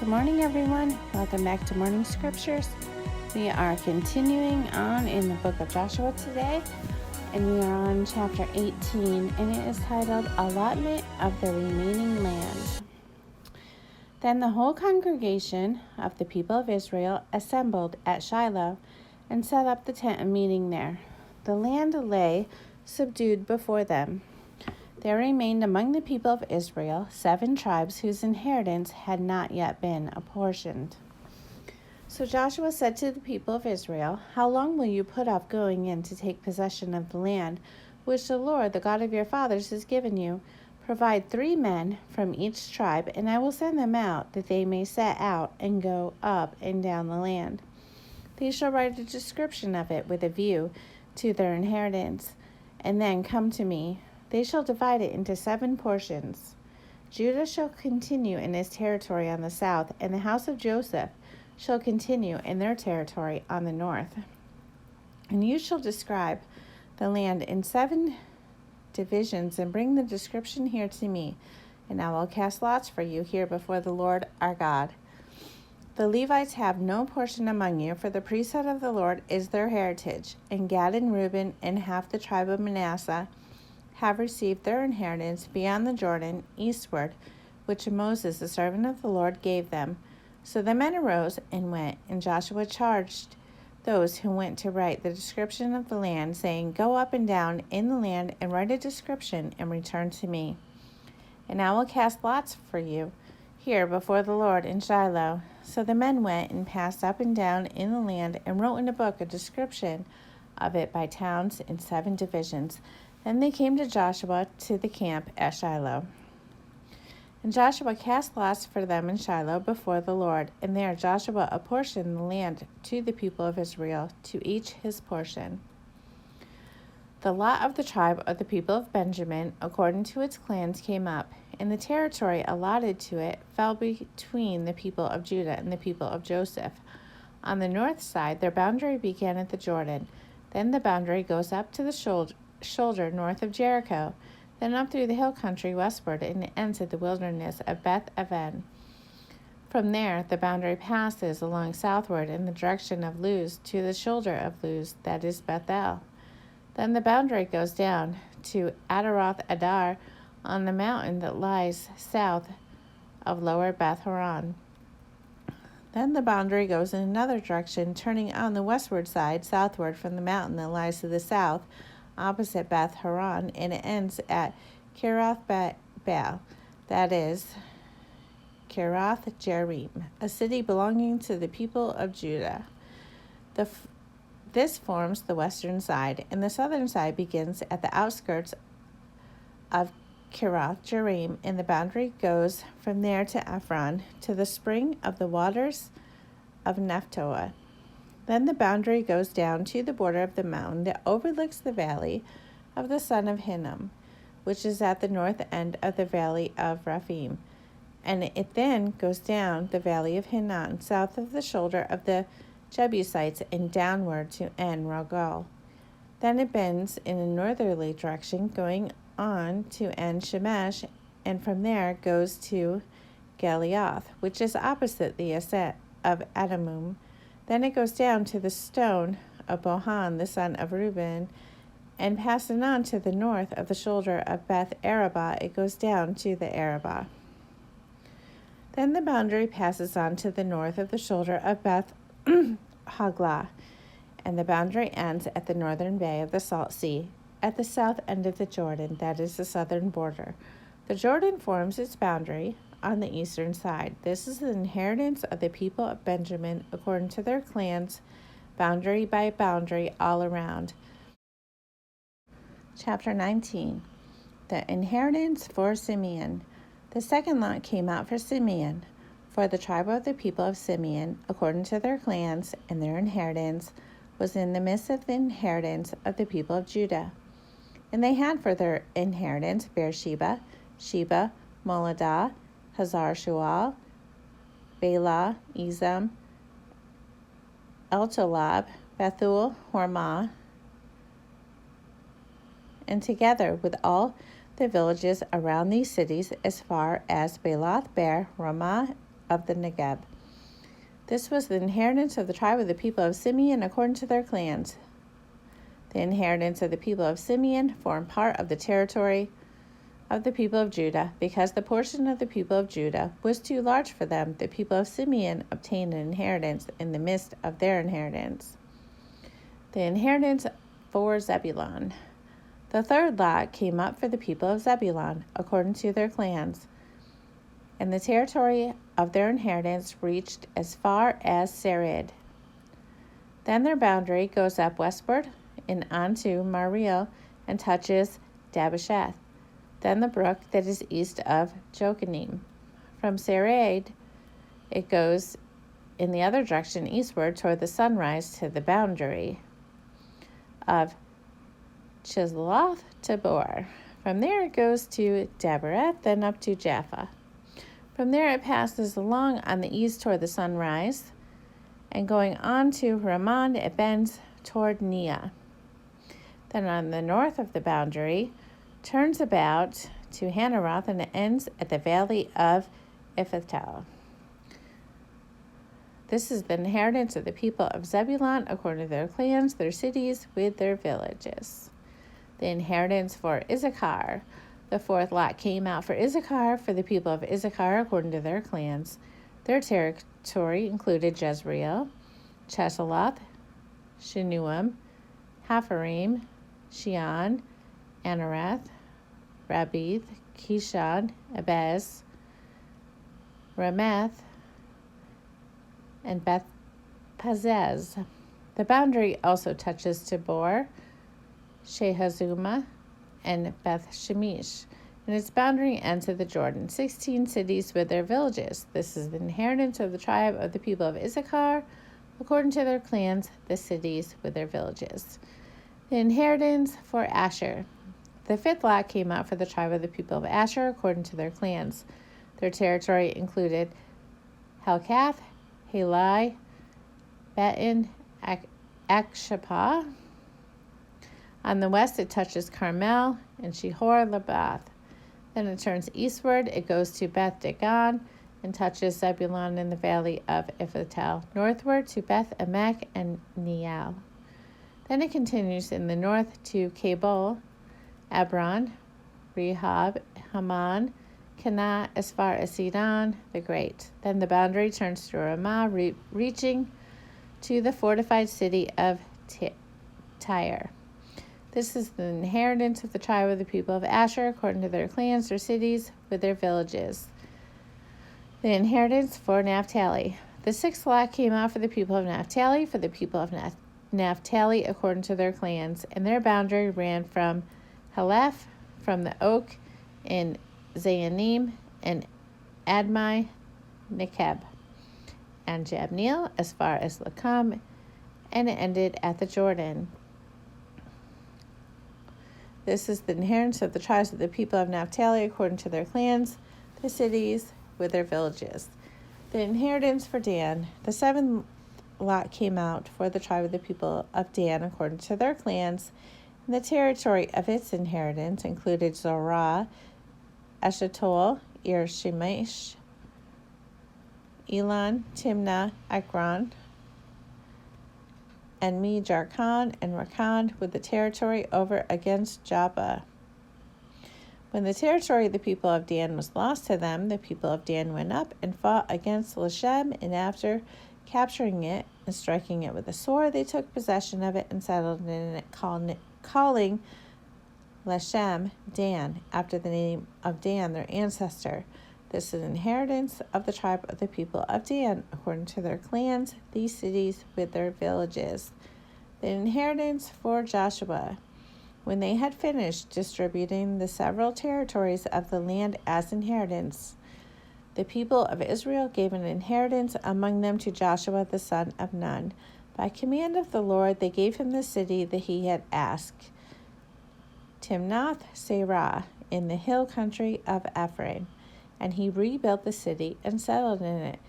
Good morning, everyone. Welcome back to Morning Scriptures. We are continuing on in the book of Joshua today, and we are on chapter 18, and it is titled Allotment of the Remaining Land. Then the whole congregation of the people of Israel assembled at Shiloh and set up the tent of meeting there. The land lay subdued before them. There remained among the people of Israel 7 tribes whose inheritance had not yet been apportioned. So Joshua said to the people of Israel, "How long will you put off going in to take possession of the land which the Lord, the God of your fathers, has given you? Provide 3 men from each tribe, and I will send them out, that they may set out and go up and down the land. They shall write a description of it with a view to their inheritance, and then come to me. They shall divide it into 7 portions. Judah shall continue in his territory on the south, and the house of Joseph shall continue in their territory on the north. And you shall describe the land in 7 divisions, and bring the description here to me, and I will cast lots for you here before the Lord our God. The Levites have no portion among you, for the priesthood of the Lord is their heritage, and Gad and Reuben and half the tribe of Manasseh have received their inheritance beyond the Jordan, eastward, which Moses, the servant of the Lord, gave them." So the men arose and went, and Joshua charged those who went to write the description of the land, saying, "Go up and down in the land and write a description, and return to me. And I will cast lots for you here before the Lord in Shiloh." So the men went and passed up and down in the land, and wrote in a book a description of it by towns in 7 divisions. Then they came to Joshua to the camp at Shiloh. And Joshua cast lots for them in Shiloh before the Lord. And there Joshua apportioned the land to the people of Israel, to each his portion. The lot of the tribe of the people of Benjamin, according to its clans, came up, and the territory allotted to it fell between the people of Judah and the people of Joseph. On the north side, their boundary began at the Jordan. Then the boundary goes up to the shoulder north of Jericho, then up through the hill country westward, and ends at the wilderness of Beth Aven. From there, the boundary passes along southward in the direction of Luz to the shoulder of Luz, that is Bethel. Then the boundary goes down to Adaroth Adar on the mountain that lies south of lower Beth Horon. Then the boundary goes in another direction, turning on the westward side, southward from the mountain that lies to the south, opposite Beth Horon, and it ends at Kiriath Baal, that is Kiriath Jearim, a city belonging to the people of Judah. This forms the western side, and the southern side begins at the outskirts of Kiriath Jearim, and the boundary goes from there to Ephron, to the spring of the waters of Nephtoah. Then the boundary goes down to the border of the mountain that overlooks the valley of the son of Hinnom, which is at the north end of the valley of Rephaim. And it then goes down the valley of Hinnom, south of the shoulder of the Jebusites, and downward to En Rogel. Then it bends in a northerly direction, going on to En Shemesh, and from there goes to Galeoth, which is opposite the ascent of Adamum. Then it goes down to the stone of Bohan, the son of Reuben, and passing on to the north of the shoulder of Beth Arabah, it goes down to the Arabah. Then the boundary passes on to the north of the shoulder of Beth Haglah, and the boundary ends at the northern bay of the Salt Sea, at the south end of the Jordan, that is the southern border. The Jordan forms its boundary on the eastern side. This is the inheritance of the people of Benjamin according to their clans, boundary by boundary all around. Chapter 19. The inheritance for Simeon. The second lot came out for Simeon, for the tribe of the people of Simeon, according to their clans, and their inheritance was in the midst of the inheritance of the people of Judah. And they had for their inheritance Beersheba, Sheba, Moladah, Hazar-Shual, Bela, Ezem, Eltolab, Bethul, Hormah, and together with all the villages around these cities as far as Belath Bear, Ramah of the Negeb. This was the inheritance of the tribe of the people of Simeon according to their clans. The inheritance of the people of Simeon formed part of the territory of the people of Judah. Because the portion of the people of Judah was too large for them, the people of Simeon obtained an inheritance in the midst of their inheritance. The inheritance for Zebulun. The third lot came up for the people of Zebulun, according to their clans, and the territory of their inheritance reached as far as Sarid. Then their boundary goes up westward and onto Mariel and touches Dabbesheth, then the brook that is east of Jokanim. From Sarid, it goes in the other direction eastward toward the sunrise to the boundary of Chisloth Tabor. From there it goes to Dabereth, then up to Jaffa. From there it passes along on the east toward the sunrise, and going on to Ramon, it bends toward Nia. Then on the north of the boundary, turns about to Hanaroth, and it ends at the valley of Iphathel. This is the inheritance of the people of Zebulun according to their clans, their cities, with their villages. The inheritance for Issachar. The fourth lot came out for Issachar, for the people of Issachar according to their clans. Their territory included Jezreel, Chesulloth, Shinuam, Hapharim, Shion, Anarath, Rabith, Kishon, Abez, Rameth, and Beth Pazez. The boundary also touches Tabor, Shehazuma, and Beth Shemesh, and its boundary ends at the Jordan. 16 cities with their villages. This is the inheritance of the tribe of the people of Issachar, according to their clans, the cities with their villages. The inheritance for Asher. The fifth lot came out for the tribe of the people of Asher, according to their clans. Their territory included Helkath, Halai, Betin, Akshapah. On the west, it touches Carmel and Shihor Labath. Then it turns eastward. It goes to Beth Dagon and touches Zebulun in the valley of Iphathel. Northward to Beth Emek and Neal. Then it continues in the north to Cabul, Abron, Rehob, Haman, Cana, as far as Sidon the Great. Then the boundary turns to Ramah, reaching to the fortified city of Tyre. This is the inheritance of the tribe of the people of Asher, according to their clans, their cities, with their villages. The inheritance for Naphtali. The sixth lot came out for the people of Naphtali, for the people of Naphtali, according to their clans, and their boundary ran from Haleph, from the oak in Zayanim, and Admai, Nekeb, and Jabneel, as far as Lakam, and it ended at the Jordan. This is the inheritance of the tribes of the people of Naphtali according to their clans, their cities, with their villages. The inheritance for Dan. The seventh lot came out for the tribe of the people of Dan according to their clans, and the territory of its inheritance included Zorah, Eshtaol, Ir-Shemesh, Elon, Timnah, Ekron, and Me-Jarkon and Rakan, with the territory over against Joppa. When the territory of the people of Dan was lost to them, the people of Dan went up and fought against Leshem, and after capturing it and striking it with a sword, they took possession of it and settled in it, calling Leshem Dan, after the name of Dan, their ancestor. This is an inheritance of the tribe of the people of Dan, according to their clans, these cities with their villages. The inheritance for Joshua. When they had finished distributing the several territories of the land as inheritance, the people of Israel gave an inheritance among them to Joshua the son of Nun. By command of the Lord, they gave him the city that he had asked, Timnath Serah, in the hill country of Ephraim. And he rebuilt the city and settled in it.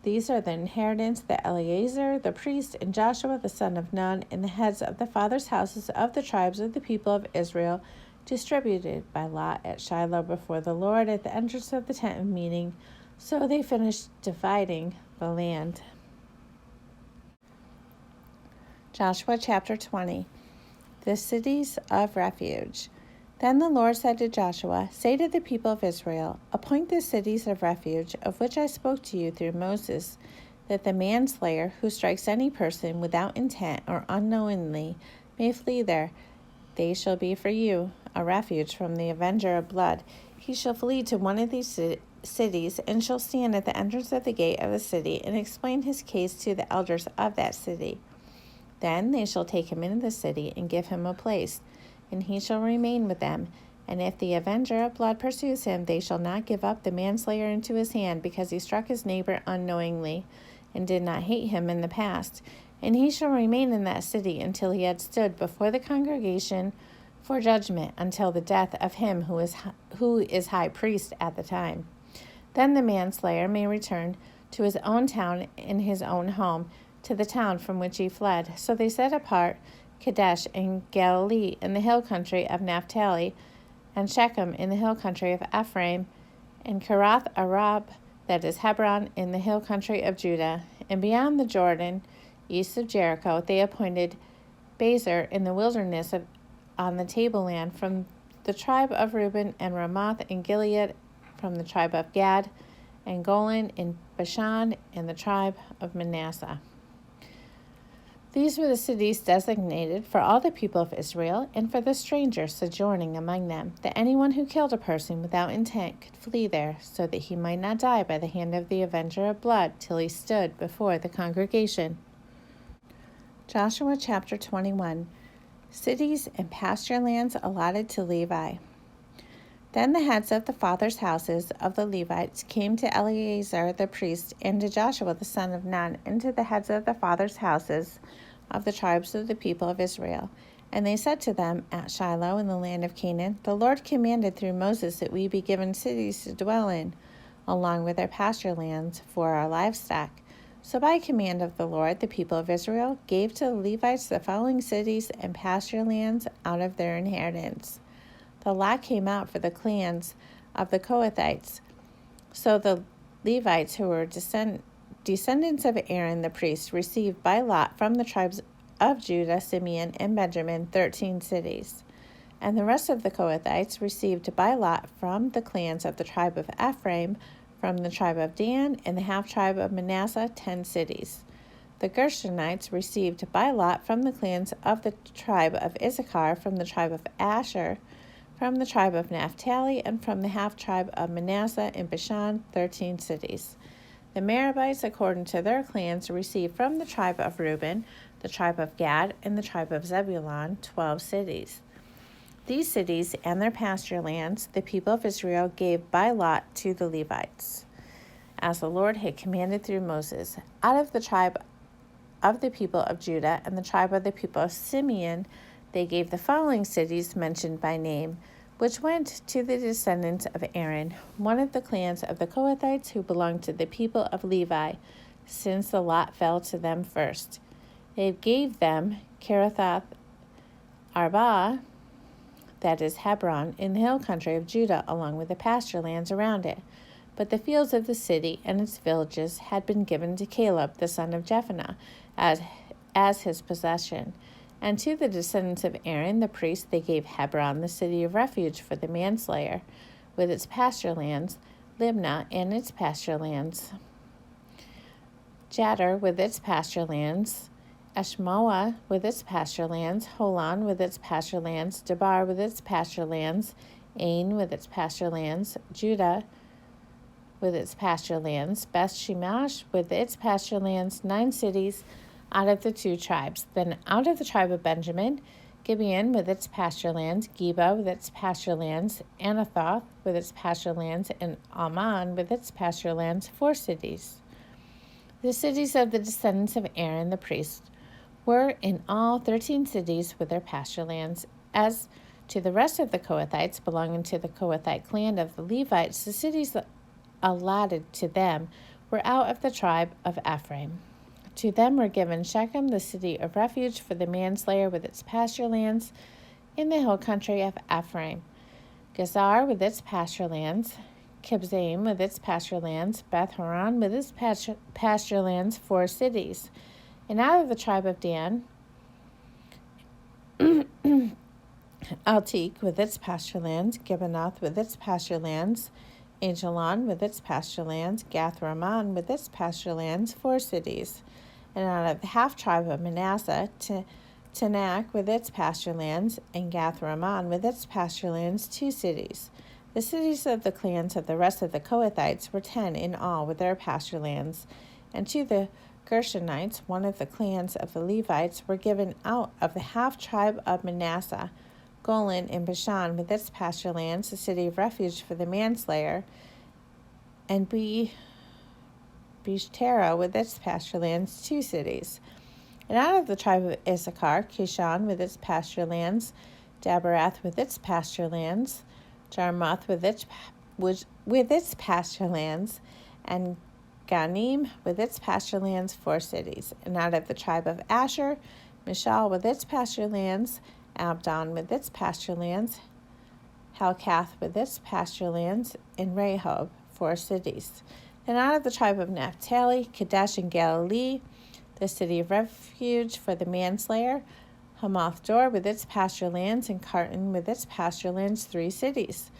These are the inheritance that Eleazar the priest and Joshua the son of Nun and the heads of the fathers' houses of the tribes of the people of Israel distributed by lot at Shiloh before the Lord at the entrance of the tent of meeting, So they finished dividing the land. Joshua chapter 20. The cities of refuge. Then the Lord said to Joshua, "Say to the people of Israel, appoint the cities of refuge of which I spoke to you through Moses, that the manslayer who strikes any person without intent or unknowingly may flee there. They shall be for you a refuge from the avenger of blood. He shall flee to one of these cities and shall stand at the entrance of the gate of the city and explain his case to the elders of that city. Then they shall take him into the city and give him a place, and he shall remain with them. And if the avenger of blood pursues him, they shall not give up the manslayer into his hand, because he struck his neighbor unknowingly, and did not hate him in the past. And he shall remain in that city until he had stood before the congregation for judgment, until the death of him who is high priest at the time. Then the manslayer may return to his own town in his own home, to the town from which he fled." So they set apart Kadesh in Galilee in the hill country of Naphtali, and Shechem in the hill country of Ephraim, and Kirath Arab, that is Hebron, in the hill country of Judah. And beyond the Jordan, east of Jericho, they appointed Bezer in the wilderness on the tableland from the tribe of Reuben, and Ramoth in Gilead from the tribe of Gad, and Golan in Bashan in the tribe of Manasseh. These were the cities designated for all the people of Israel and for the strangers sojourning among them, that anyone who killed a person without intent could flee there, so that he might not die by the hand of the avenger of blood till he stood before the congregation. Joshua chapter 21. Cities and pasture lands allotted to Levi. Then the heads of the fathers' houses of the Levites came to Eleazar the priest and to Joshua the son of Nun, and to the heads of the fathers' houses of the tribes of the people of Israel. And they said to them at Shiloh in the land of Canaan, "The Lord commanded through Moses that we be given cities to dwell in, along with our pasture lands for our livestock." So by command of the Lord, the people of Israel gave to the Levites the following cities and pasture lands out of their inheritance. The lot came out for the clans of the Kohathites. So the Levites, who were descendants of Aaron the priest, received by lot from the tribes of Judah, Simeon, and Benjamin 13 cities. And the rest of the Kohathites received by lot from the clans of the tribe of Ephraim, from the tribe of Dan, and the half-tribe of Manasseh 10 cities. The Gershonites received by lot from the clans of the tribe of Issachar, from the tribe of Asher, from the tribe of Naphtali, and from the half-tribe of Manasseh in Bashan 13 cities. The Merabites, according to their clans, received from the tribe of Reuben, the tribe of Gad, and the tribe of Zebulun 12 cities. These cities and their pasture lands the people of Israel gave by lot to the Levites, as the Lord had commanded through Moses. Out of the tribe of the people of Judah and the tribe of the people of Simeon, they gave the following cities mentioned by name, which went to the descendants of Aaron, one of the clans of the Kohathites who belonged to the people of Levi, since the lot fell to them first. They gave them Kiriath Arba, that is Hebron, in the hill country of Judah, along with the pasture lands around it. But the fields of the city and its villages had been given to Caleb, the son of Jephunneh, as his possession. And to the descendants of Aaron, the priest, they gave Hebron, the city of refuge for the manslayer, with its pasture lands, Libnah and its pasture lands, Jattir with its pasture lands, Eshmoah with its pasture lands, Holon with its pasture lands, Debar with its pasture lands, Ain with its pasture lands, Judah with its pasture lands, Beth Shemesh with its pasture lands, 9 cities out of the 2 tribes. Then out of the tribe of Benjamin, Gibeon with its pasture lands, Geba with its pasture lands, Anathoth with its pasture lands, and Ammon with its pasture lands, 4 cities. The cities of the descendants of Aaron the priest were in all 13 cities with their pasture lands. As to the rest of the Kohathites belonging to the Kohathite clan of the Levites, the cities allotted to them were out of the tribe of Ephraim. To them were given Shechem, the city of refuge for the manslayer with its pasture lands in the hill country of Ephraim, Gezer with its pasture lands, Kibzaim with its pasture lands, Beth Horon with its pasture lands, 4 cities. And out of the tribe of Dan, Altik with its pasture lands, Gibbanoth with its pasture lands, Ajalon with its pasture lands, Gath Ramon with its pasture lands, 4 cities. And out of the half tribe of Manasseh, Tanakh with its pasture lands, and Gath Ramon with its pasture lands, 2 cities. The cities of the clans of the rest of the Kohathites were 10 in all with their pasture lands, and to the Gershonites, one of the clans of the Levites, were given out of the half tribe of Manasseh, Golan and Bashan with its pasture lands, a city of refuge for the manslayer, and Beshtera with its pasture lands, 2 cities. And out of the tribe of Issachar, Kishon with its pasture lands, Daberath with its pasture lands, Jarmuth with its pasture lands, and Ganim with its pasture lands, 4 cities. And out of the tribe of Asher, Mishal with its pasture lands, Abdon with its pasture lands, Helkath with its pasture lands, and Rehob, 4 cities. And out of the tribe of Naphtali, Kadesh in Galilee, the city of refuge for the manslayer, Hamath Dor with its pasture lands, and Carton with its pasture lands, 3 cities.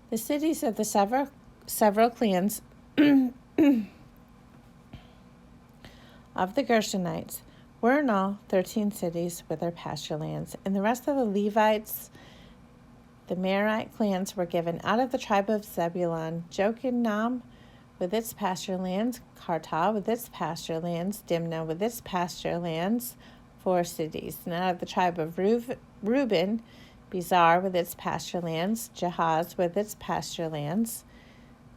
The cities of the several clans of the Gershonites were in all 13 cities with their pasture lands. And the rest of the Levites, the Merarite clans, were given out of the tribe of Zebulun, Jokneam with its pasture lands, Kartah with its pasture lands, Dimnah with its pasture lands, 4 cities. And out of the tribe of Reuben, Bezar with its pasture lands, Jahaz with its pasture lands,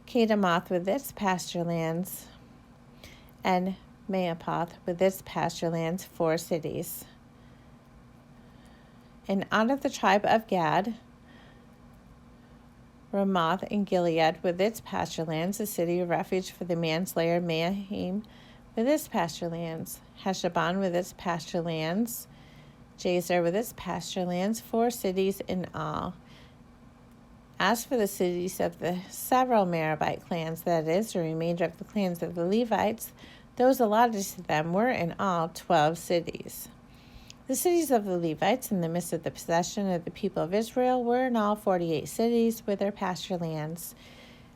Kedemoth with its pasture lands, and Maapoth with its pasture lands, 4 cities. And out of the tribe of Gad, Ramoth and Gilead with its pasture lands, a city of refuge for the manslayer, Mahim with its pasture lands, Heshbon with its pasture lands, Jazer with its pasture lands, 4 cities in all. As for the cities of the several Merarite clans, that is, the remainder of the clans of the Levites, those allotted to them were in all 12 cities. The cities of the Levites in the midst of the possession of the people of Israel were in all 48 cities with their pasture lands.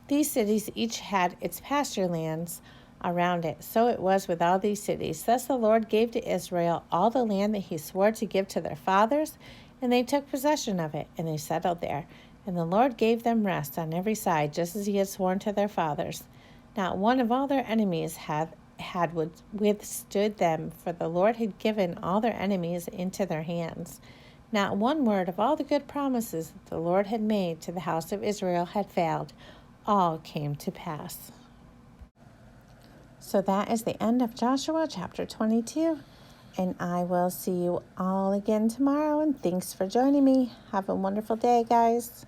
These cities each had its pasture lands around it. So it was with all these cities. Thus the Lord gave to Israel all the land that he swore to give to their fathers, and they took possession of it, and they settled there. And the Lord gave them rest on every side, just as he had sworn to their fathers. Not one of all their enemies had withstood them, for the Lord had given all their enemies into their hands. Not one word of all the good promises that the Lord had made to the house of Israel had failed. All came to pass. So that is the end of Joshua chapter 22, and I will see you all again tomorrow, and thanks for joining me. Have a wonderful day, guys.